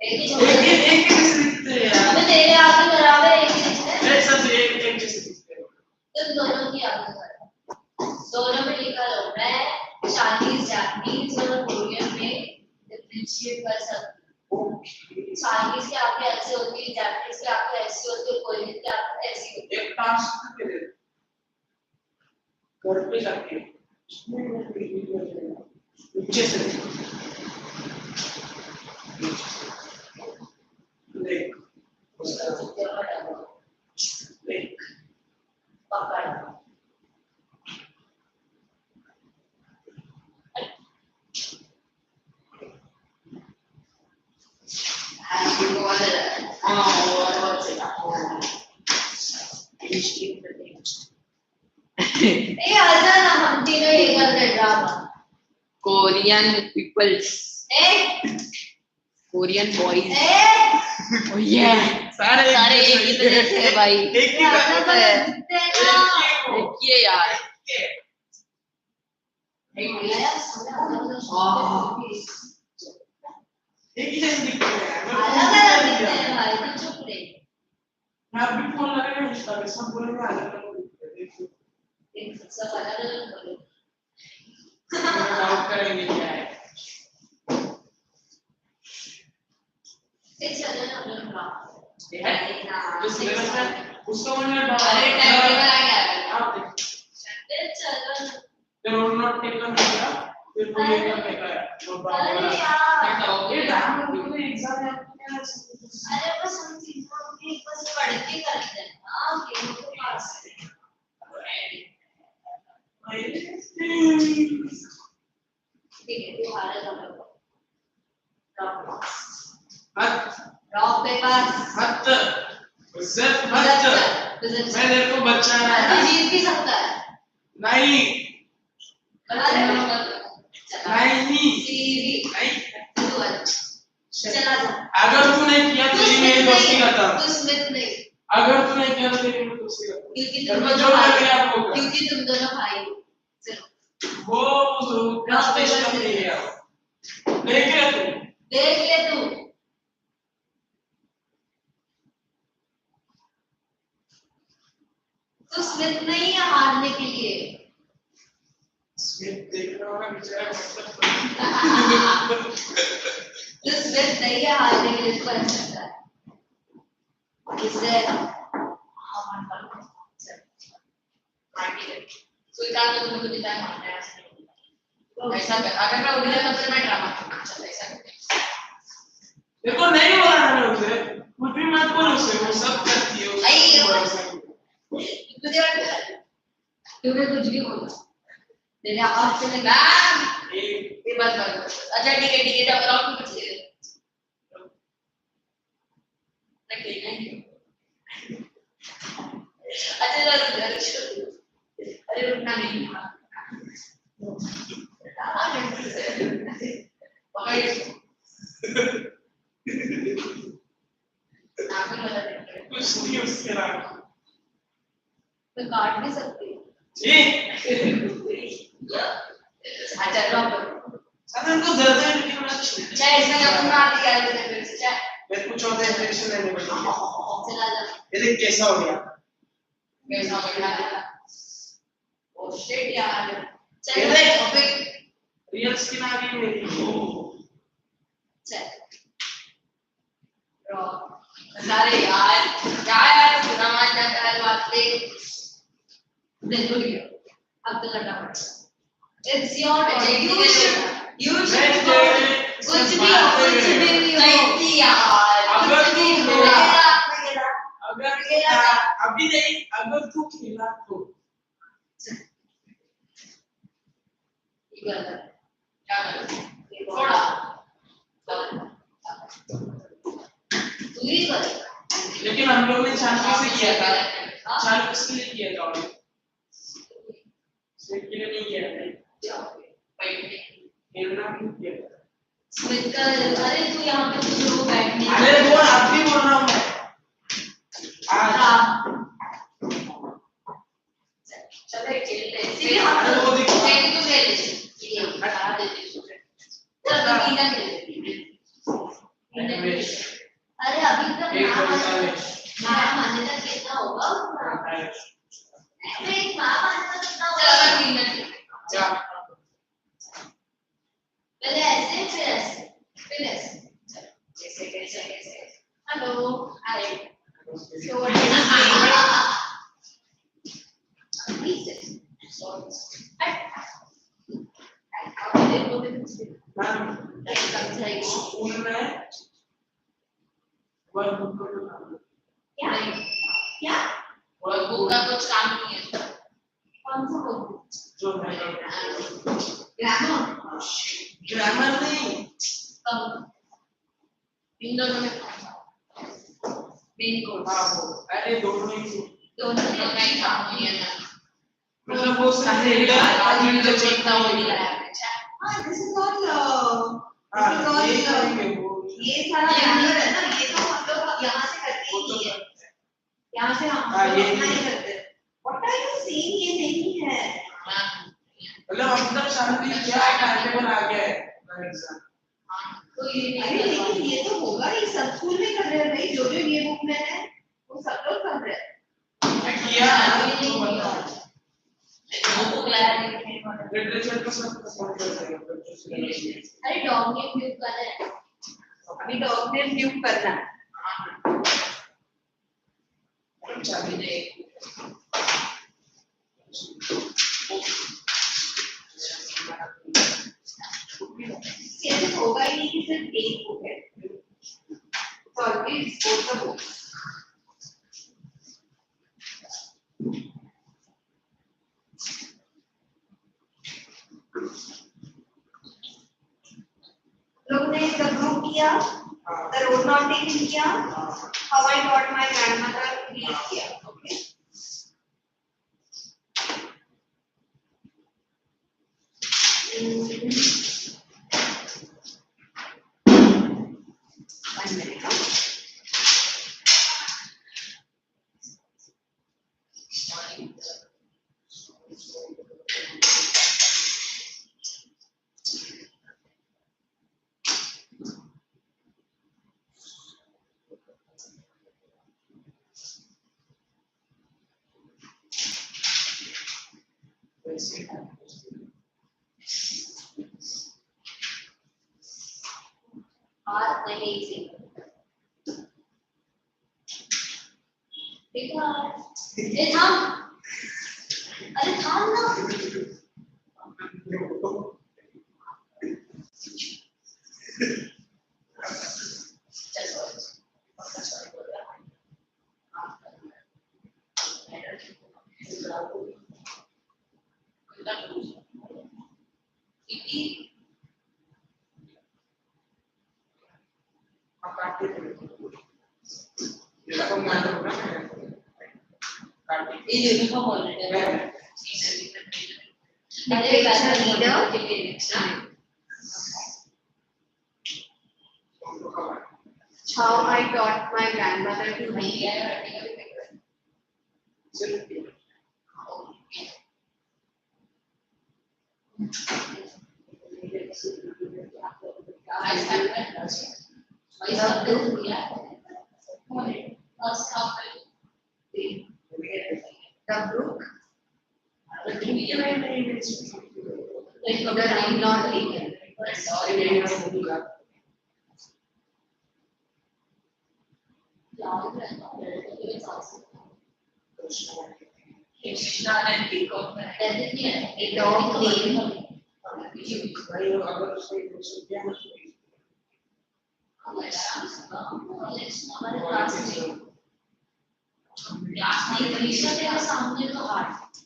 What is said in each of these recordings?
एक जैसे दिखते हैं यार। हमें तेरे आगे बराबर एक ही दिखते हैं। एक सब एक जैसे दिखते हैं। तो दोनों की आगे कर। दोनों में लिखा लो मैं चाइनीज जापानीज और कोरियन में डिफरेंशिएट कर सकती हूँ। चाइनीज के आगे ऐसे होती है, जापानीज के आगे ऐसी होती है, कोरियन के आगे ऐसी होती है। एक टास्क के दे घर पे जाके नीचे से लेक उसका लेक पकड़ हम तीनों ये कर रहे drama Korean peoples Korean boys ये सारे एक ही तरह से है भाई एक ही तरह है एक ही है यार एक ही जैसे दिखते हैं अलग-अलग दिखते हैं भाई, तो चुप रहे। मैं भी फोन लगा के पूछता हूँ सब बोलेंगे अलग-अलग दिखते हैं एक सब अलग-अलग बोलो। डाउट करेंगे क्या है चलो ना हम लोग उसको मैंने अरे टाइम टेबल आ गया आप चलो फिर नोट टेकन किया फिर वो ये कर देगा अरे यार ये डाउन तो एग्जाम में अरे बस हम चीजों की बस पढ़ के करते हैं हां ये तो पास है ठीक है तू हारे हम लोग मत रॉक पेपर मत सिर्फ मत मैं तेरे को बच्चा है जीत भी सकता है नहीं नहीं सीधी नहीं चला जा अगर तू नहीं किया तो ये मेरी दोस्ती खत्म तू स्मिथ नहीं अगर तू नहीं किया तो मेरी दोस्ती खत्म क्योंकि घर तुम में जो दोनों कर भाई लिया आपको क्योंकि तुम दोनों भाई हो चलो वो स्पेशल नहीं है देख ले तू तो स्मिथ नहीं है हारने के लिए स्मिथ देख रहा होगा बेचारा मतलब तो स्मिथ नहीं है हारने के लिए इसको कर सकता है इससे स्वीकार तो तुमको जितना मानना है ऐसा कर अगर मैं उधर तब से मैं ड्रामा करना चाहता ऐसा देखो नहीं बोला मैंने उसे कुछ भी मत बोल उसे वो सब करती है तुम्हें कुछ भी बोला तेरे आवाज से लगा ये बस अच्छा ठीक है जब रॉक कुछ ले अच्छा अरे रुकना नहीं कुछ नहीं उसके नाम मैं काट भी सकती हूँ जी अच्छा ड्रॉप करो साधन को दर्द है लेकिन मैं चाहे इसमें जब तुम मार दिया तो फिर से चाहे मैं कुछ और इंजेक्शन लेने पड़ेगा चला जा ये देख कैसा हो गया कैसा हो गया ओ शिट यार चल ये भाई देख टॉपिक रियल स्किन आ गई मेरी चल ड्रॉप सारे यार क्या यार पूरा मान जाता है बात पे बिल्कुल ही अब तो करना पड़ेगा It's your turn. You should go. कुछ भी हो यार अगर कुछ तू भी हो अगर अभी नहीं अगर तू खेला तो क्या थोड़ा तू ही कर लेकिन हम लोग ने चांस से किया था चांस किसके लिए किया था स्मिथ के लिए नहीं किया था खेलना भी किया था स्मिथ का अरे तू यहाँ पे कुछ लोग बैठने अरे वो आप भी बोल रहा हूँ मैं चलो खेलते हैं सीधे हम लोग खेल तो खेल ये हटा देते हैं चलो तीन खेलते हैं अरे अभी तक माँ मान्यता कितना होगा एक माँ मान्यता कितना होगा चलो 3 मिनट पहले ऐसे फिर ऐसे कैसे hello hi so what is क्या वर्कबुक का कुछ काम नहीं है कौन सा वर्कबुक जो ग्रामर नहीं इन दोनों में मेन कोर्स अरे दोनों में का ही काम नहीं है ना मतलब वो सारे आज भी तो चेक ना हो रहा है हां दिस इज ऑल ये सारा ग्रामर है ना ये तो हम लोग यहां से करते ही है यहां से हम लोग नहीं करते व्हाट आर यू सेइंग ये नहीं है मतलब अब तक शांति क्या टाइम टेबल आ गया है एग्जाम तो ये नहीं लेकिन ये तो होगा ये सब स्कूल में कर रहे हैं भाई जो ये बुक में है वो सब लोग कर रहे हैं किया तो बता वो क्लास लिटरेचर का सब सपोर्ट करते हैं अरे डॉग नेम ड्यूब करना है अभी डॉग नेम ड्यूब करना है हम चाबी दे ऐसे होगा ही नहीं कि सिर्फ एक बुक है ऑलवेज बोथ द बुक्स लोग ने द ग्रुप किया द रोड नोटिंग किया how I got my grandmother read किया ओके one minute amazing देखो ये थाम अरे थाम ना ये यूनिफॉर्म ऑलरेडी है अरे leader how I taught my grandmother to read the book the not taken a dog name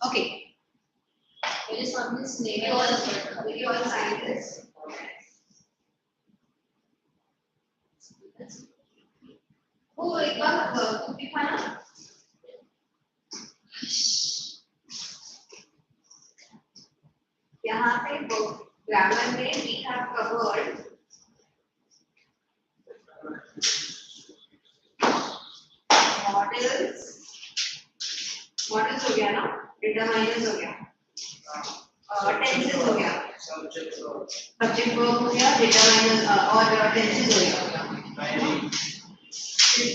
okay मेरे सामने स्नेक और साइंटिस्ट वो एक बार दिखाना यहाँ पे ग्रामर में we have covered models हो गया ना determiners हो गया टेंसेस हो गया सब्जेक्ट वर्ब हो गया determiners और टेंसेस हो गया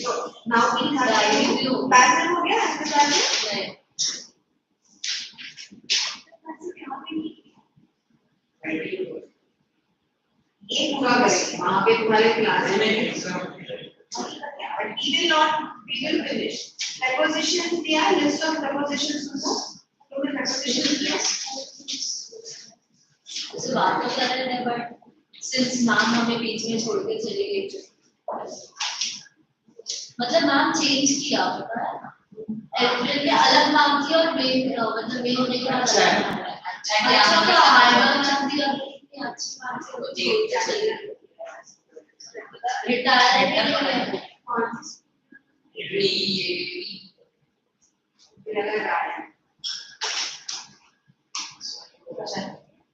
So now we have Value. passive हो गया active value. Right. ये पूरा करेंगे वहाँ पे तुम्हारे क्लास में but we will finish prepositions दिया list of prepositions सुनो तुमने prepositions दिया उसे बात तो कर रहे थे बट सिंस मैम हमें बीच में छोड़ के चली गई मतलब मैम चेंज किया पता है एप्रिल के अलग नाम थी और मे मतलब मे होने के बाद अलग नाम है अच्छा तो हाइवर नाम थी और अच्छी बात से वो चेंज चली गई रिटायर है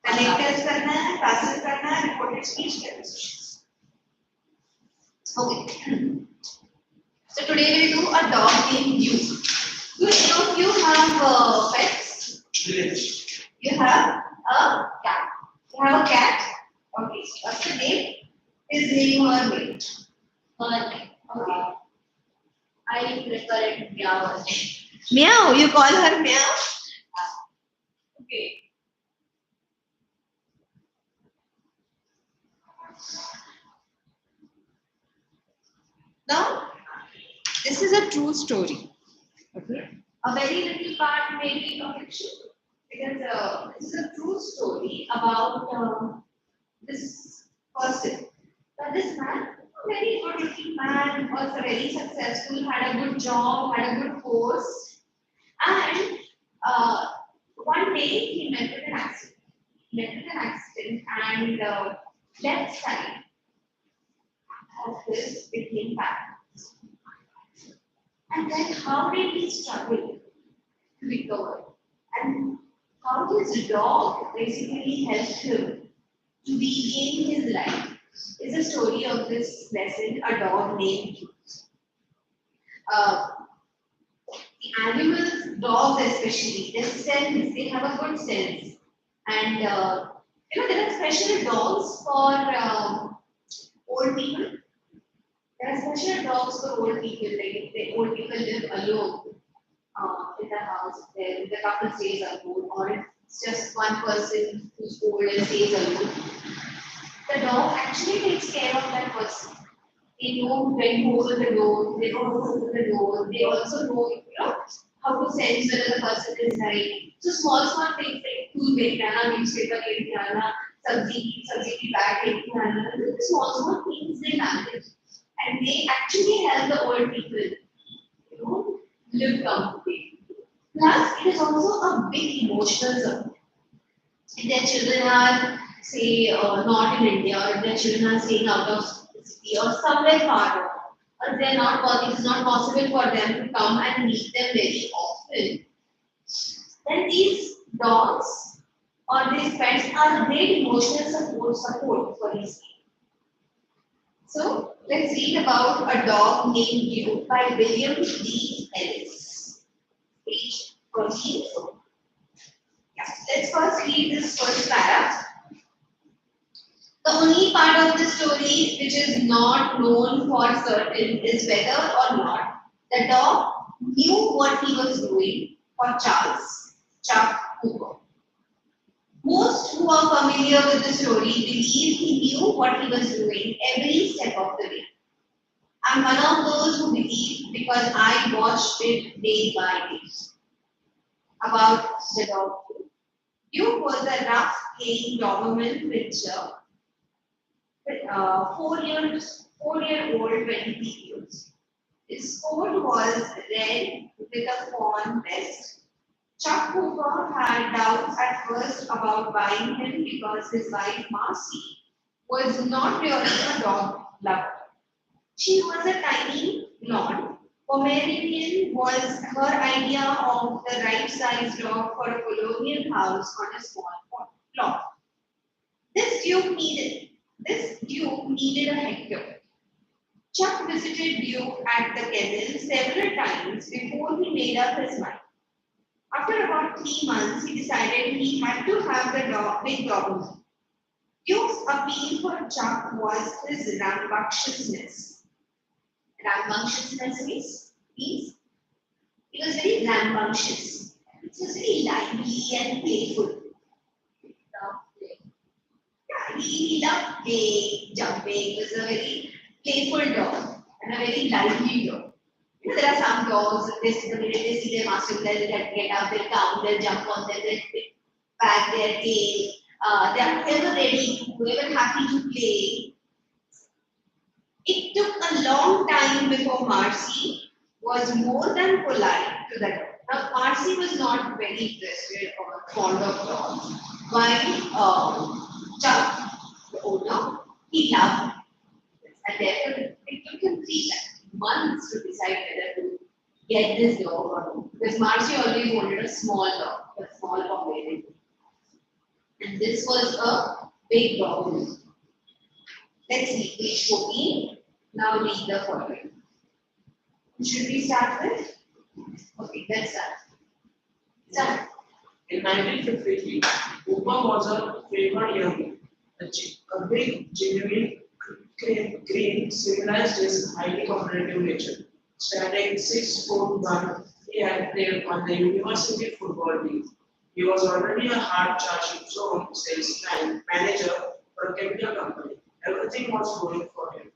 connectors करना है passive करना है reported speech prepositions. Okay. So today we'll do a dog named you. Do any of you have pets? You have a cat. You have a cat? Okay. What's the name? His name or name? Okay. I prefer it meow. Meow. You call her meow? Okay. Now, this is a true story. Okay. A very little part may be a fiction because this is a true story about this person. But this man, a very good looking man, was very successful, had a good job, had a good post, and one day he met with an accident. And left side of his became paralyzed. And then how did he struggle to recover? And how his dog basically helped him to regain his life is the story of this lesson, a dog named you. The animals, dogs especially, they have a good sense. And there are special dogs for old people. There are special dogs for old people, like if the old people live alone in the house, then the couple stays alone, or it's just one person who's old and stays alone. The dog actually takes care of that person. They know when to open the door, they know how to open the door, they also know, how to sense whether the person is right. So small things like food making, newspaper making, sabzi ki bag making, small things they manage. And they actually help the old people, live comfortably. Plus, it is also a big emotional support. If their children are, say, not in India, or if their children are staying out of the city or somewhere far off, or it is not possible for them to come and meet them very often, then these dogs or these pets are great emotional support for these people. So let's read about A Dog Named You by William D. Ellis. Page 14. Yeah. Let's first read this first paragraph. The only part of the story which is not known for certain is whether or not the dog knew what he was doing for Chuck Hooper. Most who are familiar with the story believe he knew what he was doing every step of the way. I'm one of those who believe because I watched it day by day. About the dog. Duke was a rough playing Doberman Pinscher with 4-year-old 20 kilos. His coat was red with a fawn vest. Chuck Hooper had doubts at first about buying him because his wife Marcy was not really a dog lover. She was a tiny blonde. Pomeranian was her idea of the right size dog for a colonial house on a small plot. This Duke needed a Hector. Chuck visited Duke at the kennel several times before he made up his mind. After about 3 months, he decided he had to have the big Doberman. Duke's appeal for Chuck was his rambunctiousness. Rambunctiousness means he was very rambunctious. It was very lively and playful. Yeah, he loved playing, jumping. He was a very playful dog and a very lively dog. You know, there are some dogs, the minute they see their master, they'll get up, they'll come, they'll jump on them, they'll wag their tail. They are ever ready, ever happy to play. It took a long time before Marcy was more than polite to the dog. Now, Marcy was not very interested or fond of dogs, while Chuck, the owner, he loved it. And therefore, it took him 3 months to decide whether to get this dog or not. Because Marcy always wanted a small dog, a small Pomeranian. And this was a big dog. Let's see, page 14. Now read the following. Should we start with? Okay, let's start. Start. In 1953, Cooper was a favored young man. A big, genuine, green, civilized his highly competitive nature. Standing 6'1", he had played on the university football team. He was already a hard-charging zone salesman manager for a chemical company. Everything was going for him.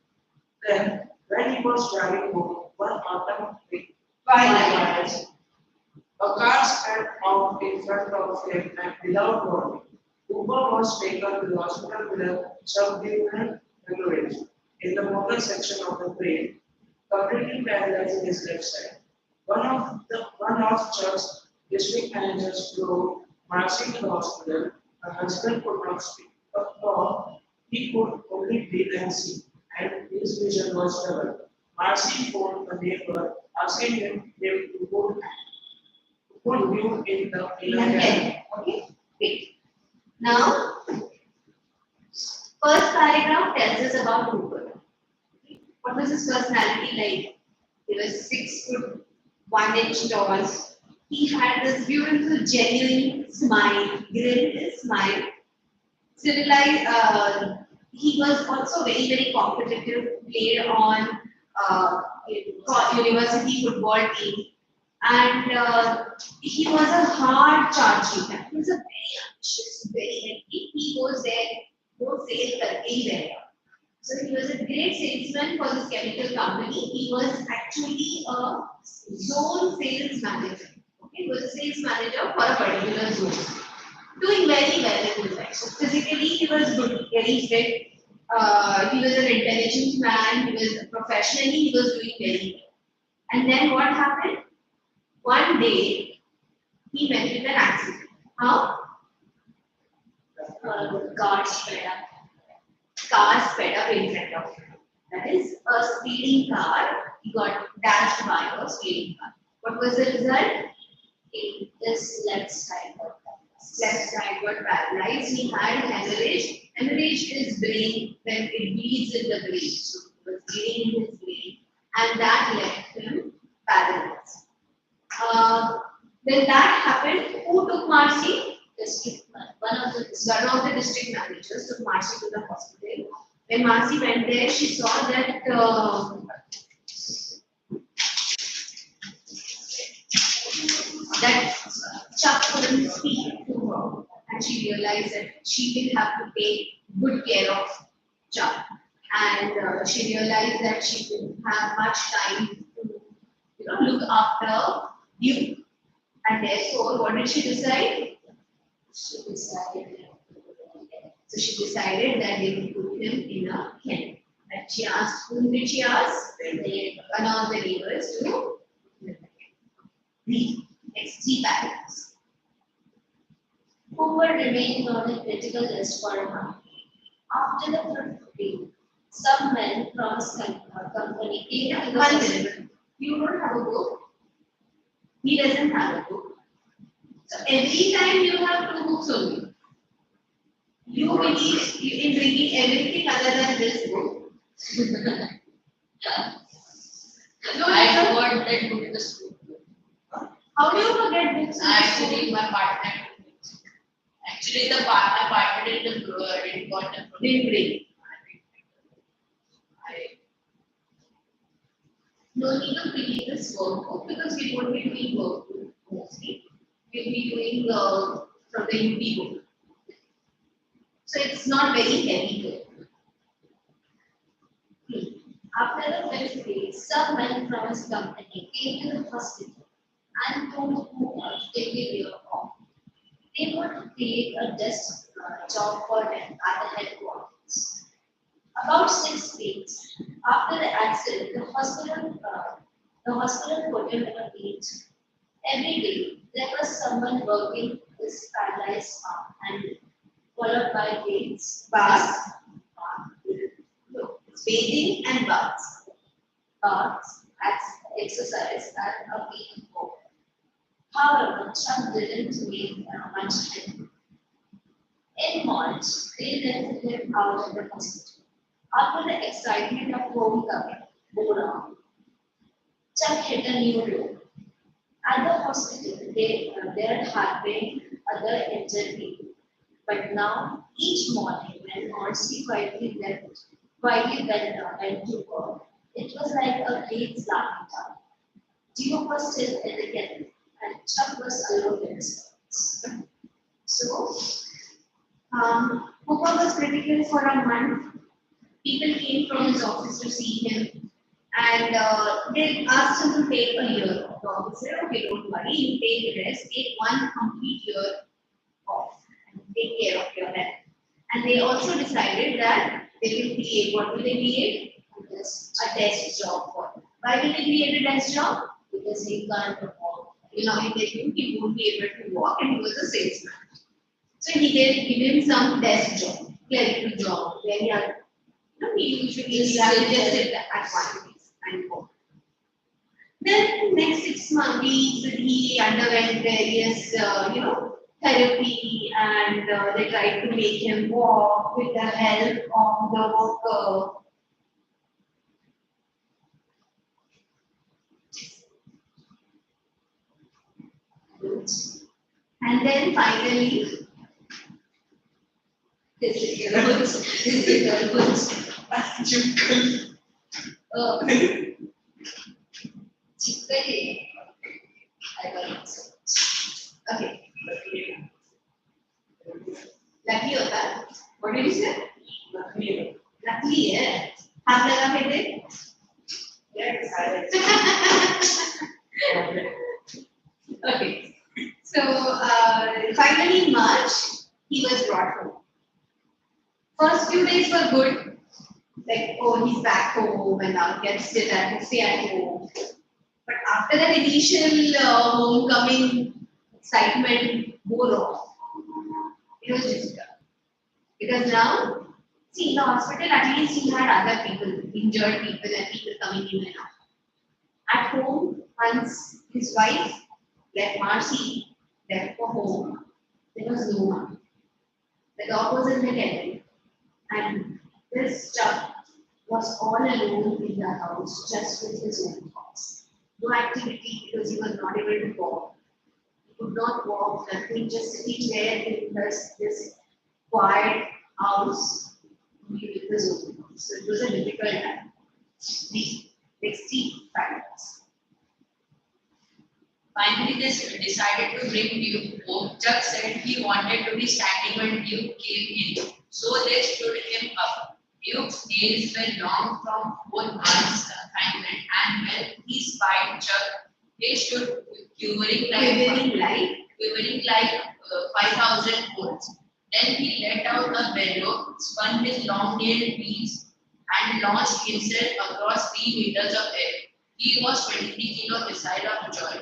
Then, when he was driving home one autumn twilight, a car sped out in front of him and without warning. Cooper was taken to the hospital with a subdural hemorrhage in the motor section of the brain, completely paralyzing his left side. One of Chuck's district managers drove Marcy to the hospital. Her husband could not speak, but thought he could only breathe and see, and his vision was doubled. Marcy phoned a neighbor asking him to put you in the Okay. Wait. Now, first paragraph tells us about Cooper. What was his personality like? He was 6'1" tall. He had this beautiful, genuine smile, grin smile. Civilized. He was also very, very competitive. Played on university football team, and he was a hard charging man. He was a very ambitious, very he goes there, go sale करके ही रहेगा. So he was a great salesman for this chemical company. He was actually a zone sales manager. Okay, he was a sales manager for a particular zone. Doing very well in his life. So physically he was good, very fit. He was an intelligent man. He was professionally he was doing very well. And then what happened? One day he met with an accident. How? Car sped up. Car sped up in front of him. That is a speeding car. He got dashed by a speeding car. What was the result? This left side got Left side got paralyzed. He had hemorrhage. Hemorrhage is brain when it bleeds in the brain. So it was bleeding in his brain, and that left him paralyzed. When that happened, who took Marcy? One of the district managers took Marcy to the hospital. When Marcy went there, she saw that Chuck couldn't speak to her, and she realized that she will have to take good care of Chuck, and she realized that she didn't have much time to, look after you, and therefore, what did she decide? She decided. So she decided that they would put him in a kennel. And she asked, whom did she ask? One of the neighbors to read. Next 3 paragraphs. Cooper remained on a critical list for a month. After the fruit some men from his company came to the One minute. You don't have a book. He doesn't have a book. So every time you have 2 books only. You believe in reading everything other than this book. No, I forgot that book in the school. how do you forget books? Actually, my partner. Actually, my partner didn't got the Didn't bring. no need to create this workbook because we won't be doing workbook mostly. We'll be doing from the UP book. So it's not very heavy though. After the fifth day, some men from his company came to the hospital and told who take a year off. They want to create a desk job for them at the headquarters. About 6 weeks after the accident, the hospital put him in a cage. Every day, there was someone working his paralyzed arm and followed by weights, Baths. No, it's bathing and baths. baths, exercise, and a week ago. However, Chuck didn't make much help. In March, they let him out of the hospital. After the excitement of homecoming wore on, Chuck hit a new low. At the hospital, there had been other injured people. But now, each morning when Marcy quietly went to work, it was like a great laughing time. Duke was still in the kennel, and Chuck was alone in his thoughts. So, Cooper was critical for a month. People came from his office to see him, and they asked him to take a year off. He said, "Okay, don't worry, you take a rest, take one complete year off, and take care of your health." And they also decided that they will create. What will they create? A desk job for him. Why will they create a desk job? Because he can't perform. You know, if they knew he won't be able to walk, and he was a salesman. So he gave him some desk job, clerical job, where he had, he usually have to just sit at one place and go. Then next 6 months, he underwent various, therapy, and they tried to make him walk with the help of the worker. And then finally, Chickadee. I got it. okay, lucky होता है. What did you say? Luckily है. हाथ लगा के दे. Okay. So finally in March, he was brought home. First few days were good. Like, oh, he's back home and now he can stay at home. But after that initial homecoming excitement wore off, it was difficult. Because now, see, in the hospital, at least he had other people, injured people, and people coming in and out. At home, once his wife left Marcy, left for home, there was no one. The dog was in the kennel, and this Chuck was all alone in the house, just with his own thoughts. No activity because he was not able to walk. He could not walk, nothing, just sitting there in this quiet house with his own thoughts. So it was a difficult time. Next week, Finally, they decided to bring Duke home. Chuck said he wanted to be standing when Duke came in, so they stood him up. Duke's nails were long from 4 months' confinement, and when he spied Chuck, they stood quivering like 5,000 volts. Then he let out a bellow, spun his long-nailed wings, and launched himself across 3 meters of air. He was 23 kilos beside of joy.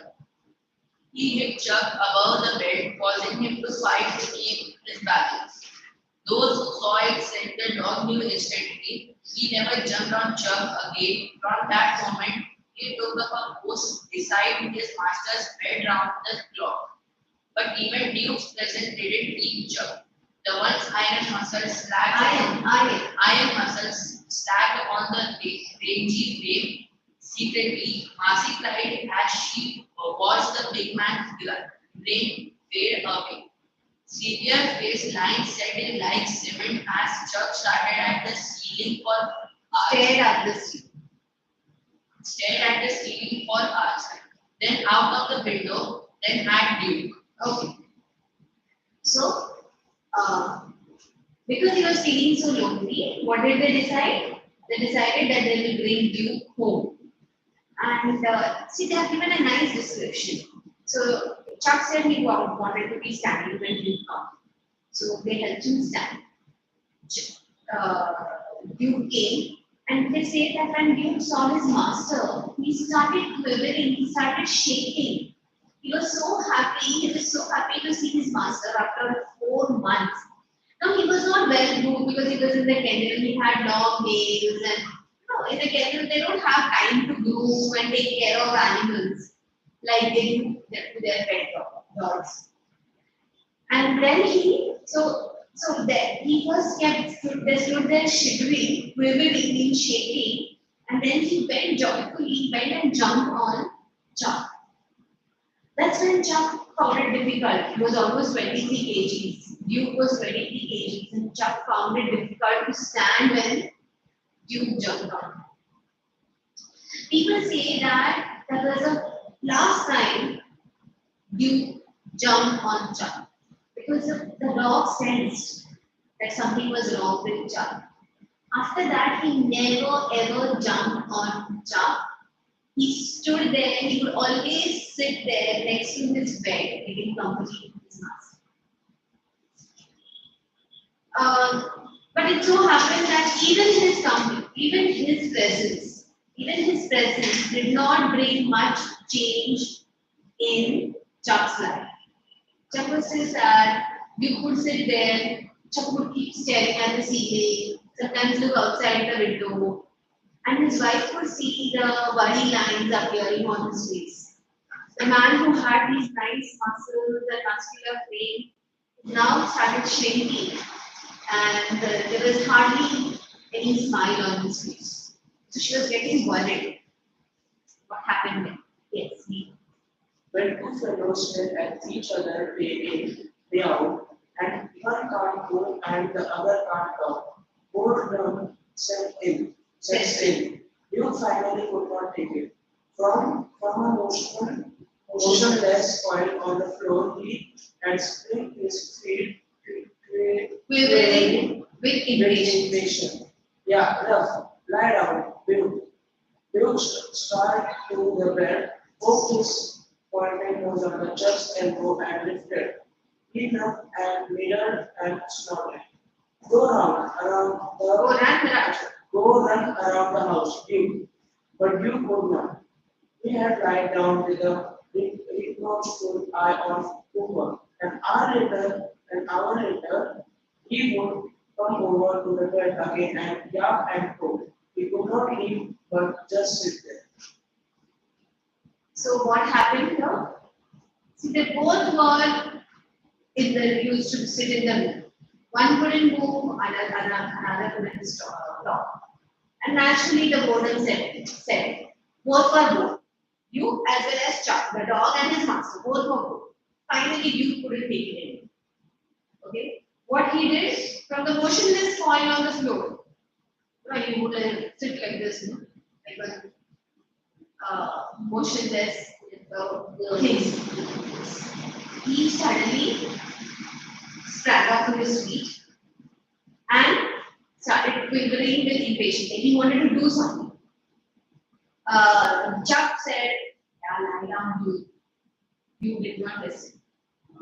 He hit Chuck above the bed, causing him to fight to keep his balance. Those who saw it said the dog knew instantly. He never jumped on Chuck again. From that moment, he took up a post beside his master's bed round the clock. But even Duke's presence didn't keep Chuck. The once iron muscles slacked on the rangy grave. Secretly, Marcy cried as she watched the big man's brain fade away. Severe face lines set in like cement as Chuck started at the ceiling for hours. Stared at the then out of the window, then at Duke. Okay. So, because he was feeling so lonely, what did they decide? They decided that they will bring Duke home. And see, they have given a nice description. So, Chuck said he wanted to be standing when Duke come. So, they helped him stand. Duke came, and they say that when Duke saw his master, he started quivering, he started shaking. He was so happy, to see his master after 4 months. Now he was not well groomed because he was in the kennel, he had long nails, and in the kennel they don't have time to groom and take care of animals like they do to their pet dogs. And then he first stood there shivering, quivering, shaking, and then he went joyfully, went and jumped on Chuck. That's when Chuck found it difficult. He was almost 23 kgs. Duke was 23 kgs, and Chuck found it difficult to stand when Duke jumped on him. People say that was the last time Duke jumped on Chuck because the dog sensed that something was wrong with Chuck. After that, he never ever jumped on Chuck. He stood there, he would always sit there next to his bed, getting company with his master. But it so happened that even his presence did not bring much change in Chuck's life. Chuck was still sad. Duke would sit there. Chuck would keep staring at the ceiling, sometimes look outside the window, and his wife could see the worry lines appearing on his face. The man who had these nice muscles and muscular frame now started shrinking, and there was hardly any smile on his face. So she was getting worried. What happened then? Yes, me. When two fellows stare at each other day in, day out, and one can't go and the other can't talk, boredom sets in. You finally could not take it. From a motionless coil on the floor, he had split his feet, Quivering with impatience. Yeah, rough. Lie down, Bill. Bill started to the bed, poked his pointed nose on the Chuck's elbow and lifted. He looked and mirrored and snorted. Go run around the house, Bill. But Bill could not. He had lied down with a reproachful eye on Cooper. An hour later, he would come over to the bed again and yap and croak. He could not leave but just sit there. So what happened here? See, they both were used to sit in the room. One couldn't move, another couldn't talk. And naturally, the boredom set. Both were bored. You as well as Chuck, the dog and his master, both were bored. Finally, you couldn't take it anymore. Okay? What he did, from the motionless coil on the floor, you would sit like this, like a motionless thing. He suddenly sprang up to his feet and started quivering with impatience. He wanted to do something. Chuck said, "Yeah, lie down, you." You did not listen.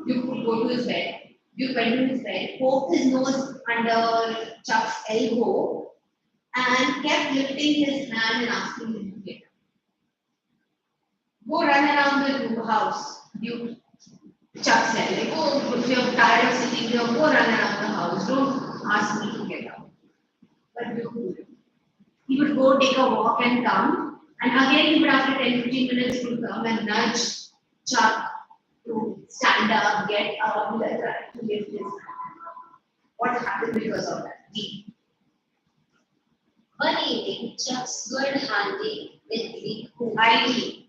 You could go to his bed. You went to his bed, poked his nose under Chuck's elbow, and kept lifting his hand and asking him to get up. Go run around the house. Chuck said, like, oh, if you're tired of sitting here, go run around the house. Don't ask me to get up. But Duke wouldn't. He would go take a walk and come, and again he would after 10-15 minutes he would come and nudge Chuck to stand up, get up, to lift his hand. What happened because of that? One evening, Chuck stood handy with the idly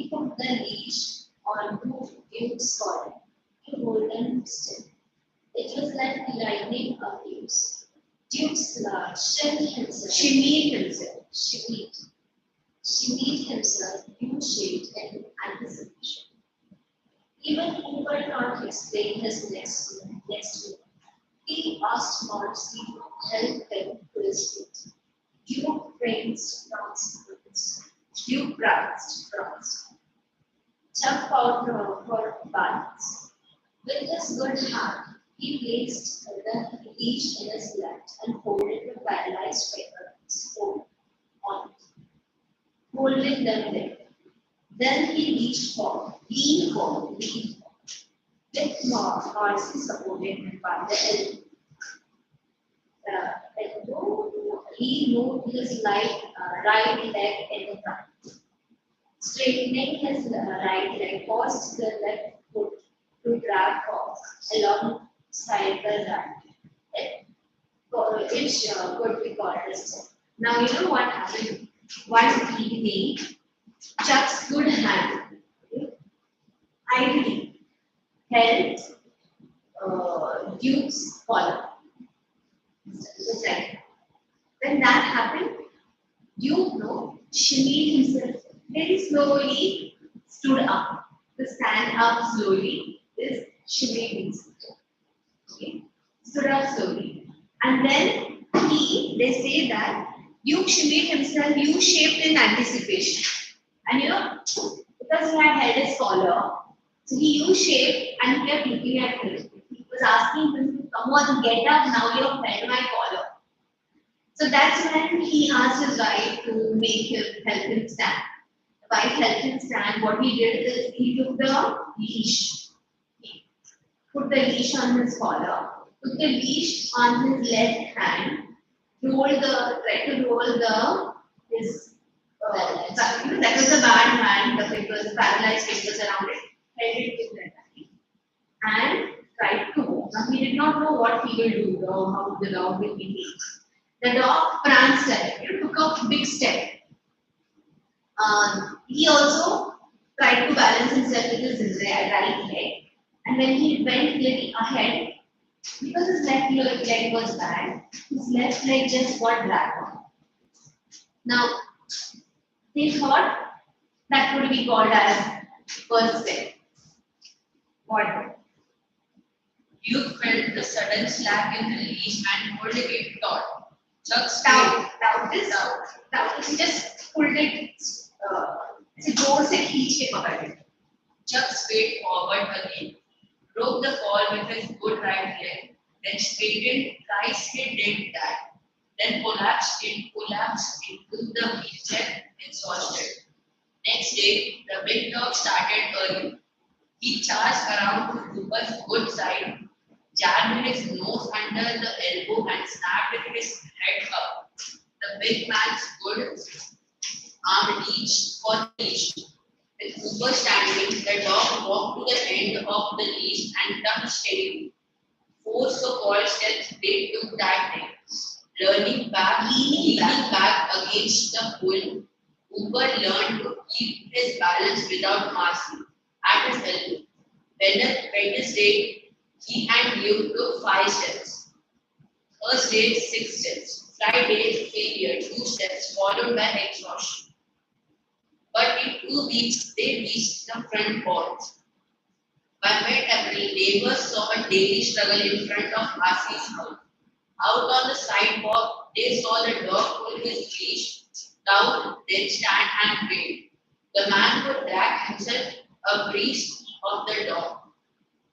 put the leash onto Duke's collar to hold him still. It was like lightning abuse. Duke shimmied himself. Shimmied himself U-shaped in anticipation. Even he could not explain his next move. He asked Morrissey to help him to his feet. Duke pranced, Duke pranced. Chuck out for balance. With his good hand, he placed the leash in his left and holding the paralyzed fingers on it, holding them there. Then he leaned forward, with Marcy supported him by the elbow. He moved his right leg in the front. Straightening his right leg, caused the left foot to drag off alongside the right, which could be called a step. Now, you know what happened? One evening, Chuck's good hand idly held Duke's collar. Just like that. When that happened, Duke shimmied himself very slowly, stood up. To stand up slowly is shimmied himself. Okay, stood up slowly, and then they say that Duke shimmied himself U-shaped in anticipation, and because he had held his collar, so he U-shaped and he kept looking at him. He was asking him to come on, get up now. You have held my collar. So that's when he asked his wife to help him stand. The wife helped him stand. What he did is he took the leash. He put the leash on his collar, took the leash on his left hand, tried to roll his that was the bad hand, the fingers, the paralyzed fingers around it, held it with that hand, and tried to move. Now he did not know what he will do, how the dog will behave. The dog pranced at him, took a big step. He also tried to balance himself with his right leg, and when he went little ahead, because his left leg was bad, his left leg just got dragged on. Now, they thought that could be called as first step. What? Duke felt the sudden slack in the leash and holding it taut. Chuck He just pulled it, जोर से खींच के पकड़ लिया. Chuck swayed forward again, broke the fall with his good right leg, then straightened twice he did that, then collapsed into the wheelchair exhausted. Next day, the big dog started early. He charged around to Cooper's good side, jabbed his nose under the elbow and snapped his head up. The big man's good arm reached for the leash. With Cooper standing, the dog walked to the end of the leash and tugged steadily. 4 so-called steps they took that day. Leaning back against the pole, Cooper learned to keep his balance without Marcy at his elbow. Wednesday, he and Luke took 5 steps. Thursday, 6 steps. Friday, failure, 2 steps, followed by exhaustion. But in 2 weeks, they reached the front porch. By mid-April, neighbors saw a daily struggle in front of Marcy's house. Out on the sidewalk, they saw the dog pull his leash down, then stand and wait. The man would drag himself abreast of the dog.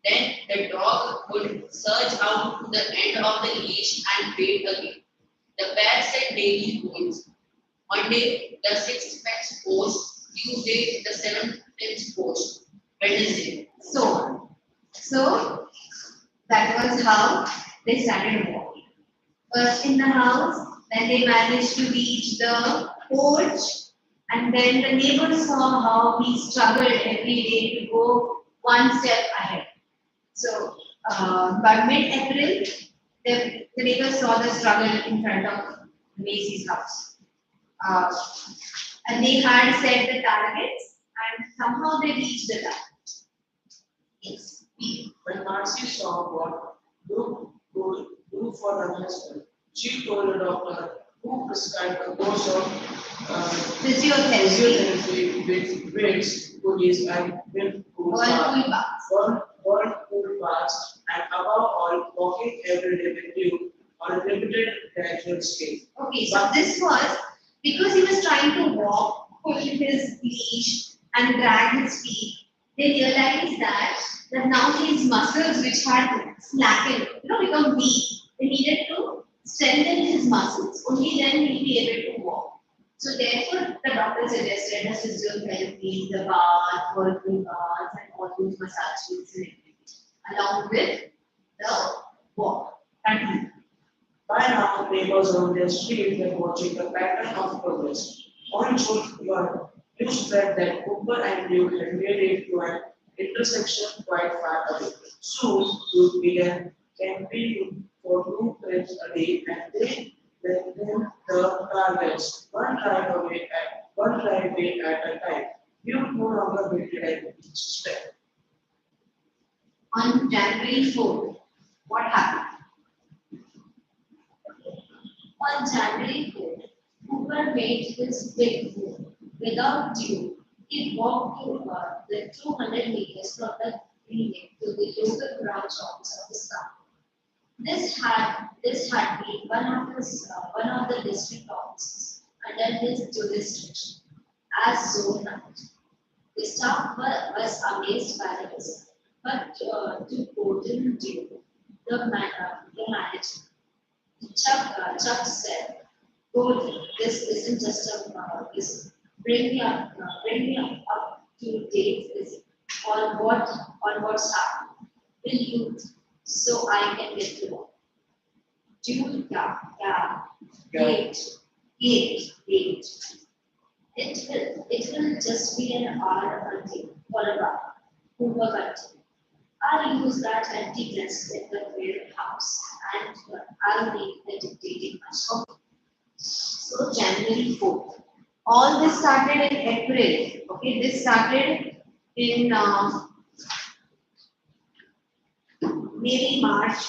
Then the dog would surge out to the end of the leash and wait again. The pair set daily goals. Monday, the 6th fence post. Tuesday, the 7th fence post. Wednesday. So that was how they started walking. First in the house, then they managed to reach the porch, and then the neighbors saw how he struggled every day to go 1 step ahead. So by mid-April, the neighbors saw the struggle in front of Macy's house. And they had set the targets, and somehow they reached the target. Yes. When Marcy saw what Luke could do for her husband, she told the doctor who prescribed a course of Physiotherapy. with weights, pulleys, and Whirlpool baths. whirlpool baths, and above all, walking every day with you on a limited gradual scale. Okay, so this was because he was trying to walk, pull his leash, and drag his feet. They realized that now his muscles, which had slackened, become weak. They needed to strengthen his muscles. Only then he'll be able to walk. So therefore, the doctor suggested the physiotherapy, the bath, whirlpool baths, and all those massages and everything, along with the walk. Continue. By now, neighbors on their street were watching the pattern of progress. On June 1, news spread that Cooper and Duke had made it to an intersection quite far away. Soon, Duke began campaigning for 2 trips a day, and they lengthened the targets one driveway at a time. Duke no longer waited at each step. On January 4th, what happened? On January 4th, Cooper made his big move. Without due, he walked to the 200 meters from the clinic to the local branch office of the staff. This had been one of the district offices under his jurisdiction as zone manager. The staff was amazed by the result, but to Gordon Dew, the manager, Chuck said, "Gordon, this isn't just a visit. Bring me up to date visit on what's happening. Will you, so I can get to work." Dude, yeah. Wait. It will just be an hour until for a while. Cooper continued. I'll use that empty desk in the warehouse and I'll make the dictating machine. So January 4th. All this started in April. Okay, this started in maybe March.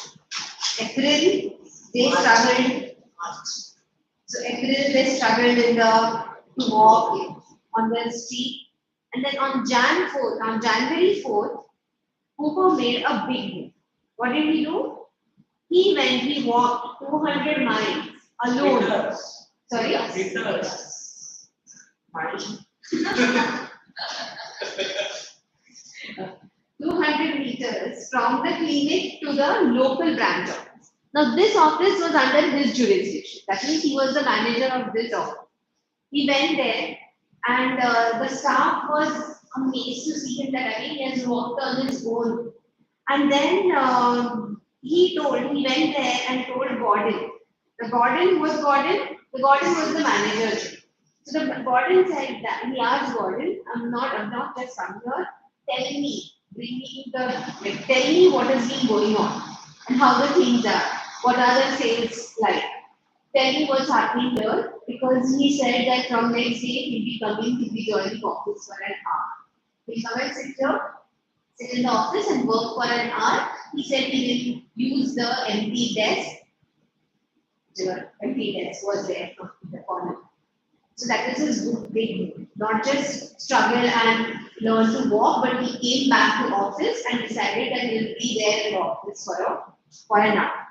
April, they struggled. So April, they struggled to walk on the street. And then on January 4th, Cooper made a big move. What did he do? He walked 200 miles alone. Meters. Sorry? Meters. Miles. 200 meters from the clinic to the local branch office. Now, this office was under his jurisdiction. That means he was the manager of this office. He went there, and the staff was amazed to see him that again he has walked on his own. And then he went there and told Gordon. The Gordon was the manager. So the Gordon said that he asked Gordon, I'm not just come here. Tell me what has been going on and how the things are. What are the sales like? Tell me what's happening here, because he said that from next day he'll be coming to the joining office for an hour. He'll come and sit in the office and work for an hour. He said he will use the empty desk. The empty desk was there from the corner. So that was his big move. Not just struggle and learn to walk, but he came back to office and decided that he'll be there in the office for an hour.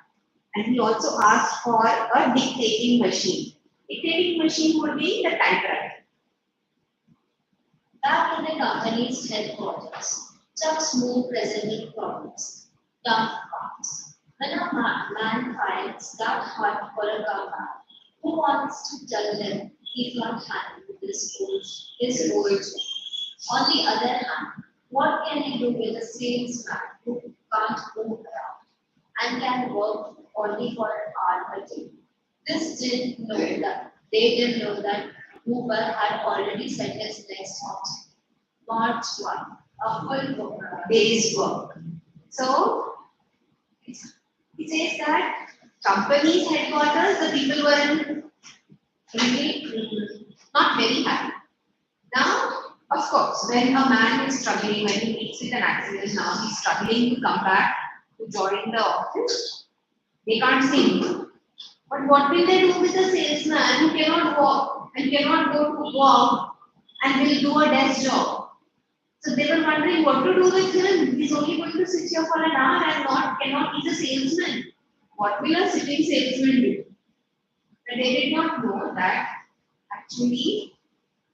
And he also asked for a dictating machine. Dictating machine would be the typewriter. Back in the company's headquarters, Chuck's move presented problems, tough parts. When a man finds that hard for a comeback, who wants to tell him he can't handle his old job? On the other hand, what can you do with a salesman who can't move around and can work only for an hour a day? They didn't know that Cooper had already set his next object, March 1, a full day's work. So, it says that company's headquarters, the people were really not very happy. Now, of course, when a man is struggling, when he meets with an accident, now he's struggling to come back to join the office, they can't see him. But what will they do with a salesman who cannot walk? and cannot go to work and will do a desk job. So they were wondering what to do with him. He's only going to sit here for an hour and cannot. He's a salesman. What will a sitting salesman do? But they did not know that actually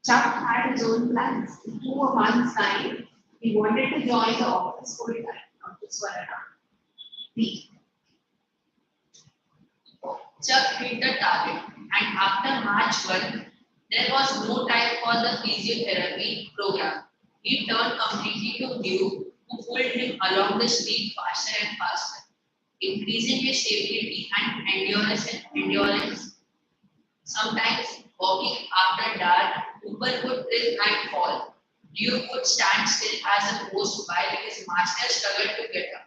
Chuck had his own plans. In 2 months' time, he wanted to join the office full time, not just for an hour. B. Chuck hit the target, and after March 1, there was no time for the physiotherapy program. He turned completely to Duke, who pulled him along the street faster and faster, increasing his stability and endurance. Sometimes, walking after dark, Cooper would trip and fall. Duke would stand still as a post while his master struggled to get up.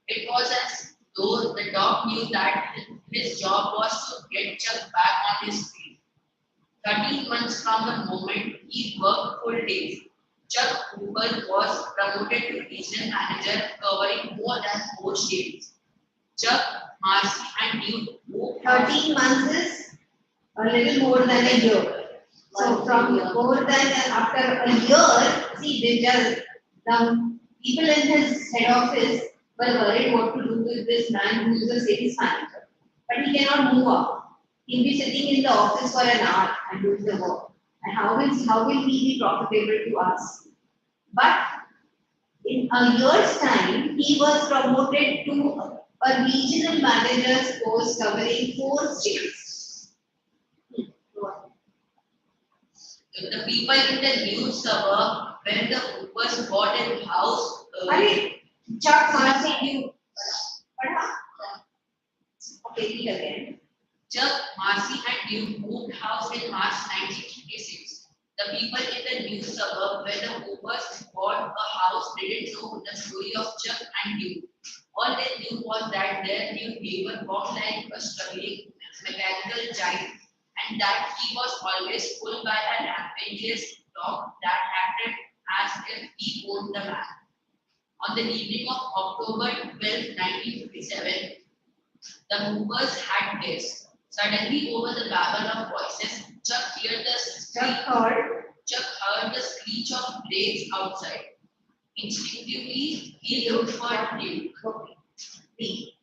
It was as though the dog knew that his job was to get Chuck back on his feet. 13 months from the moment he worked full days, Chuck Cooper was promoted to regional manager covering more than 4 states. Chuck, Marcy and Duke moved 13 months is a little more than a year. So from more than after a year, see they just the people in his head office were worried what to do with this man who is a sales manager. But he cannot move up. He'll be sitting in the office for an hour and doing the work. And how will he be profitable to us? But in a year's time, he was promoted to a regional manager's post covering 4 states. the people in the new suburb when the Coopers bought a house. अरे Chuck Marcy you पढ़ा? Okay, read again. Chuck, Marcy and Duke moved house in March 1956. The people in the new suburb where the Coopers bought a house didn't know the story of Chuck and Duke. All they knew was that their new neighbor walked like a struggling mechanical giant and that he was always pulled by a rampageous dog that acted as if he owned the man. On the evening of October 12, 1957, the Coopers had guests. Suddenly, over the babble of voices, Chuck heard the screech of brakes outside. Instinctively, he looked for Duke. B.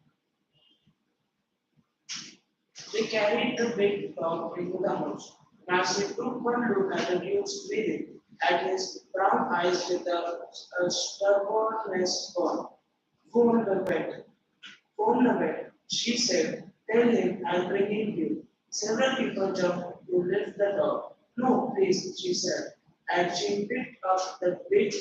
They carried the big dog into the house. Marcy took one look at the Duke's breathing, at his brown eyes with a stubbornness gone. Phone the vet. Phone the vet. She said, tell him I'll bring him you. Several people jumped to lift the dog. No, please, she said, and she picked up the big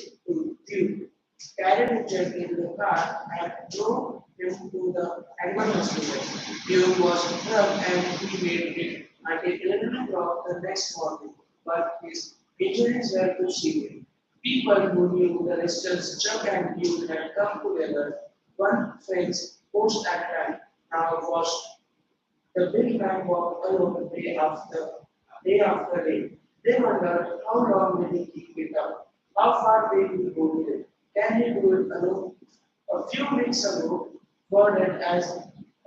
Duke, carried him gently to the car, and drove him to the animal hospital. Duke was drugged and he made it until 11 o'clock the next morning, but his injuries were too severe. People who knew the residents Chuck and Duke had come together, one fence post at time, now watched the big man walk alone day after day. They wondered how long will he keep it up? How far will he go with it? Can he do it alone? A few weeks ago, worded as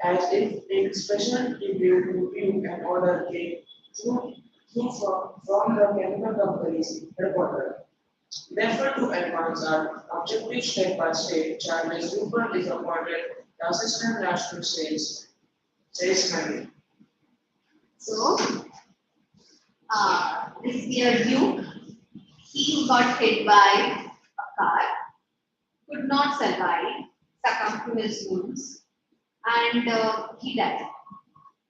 if a special review and order came from the chemical company's headquarters. Therefore, to advance our objective step by step, Charles Rupert is appointed the Assistant National Sales Manager. So, this dear Duke, he got hit by a car, could not survive, succumbed to his wounds, and he died.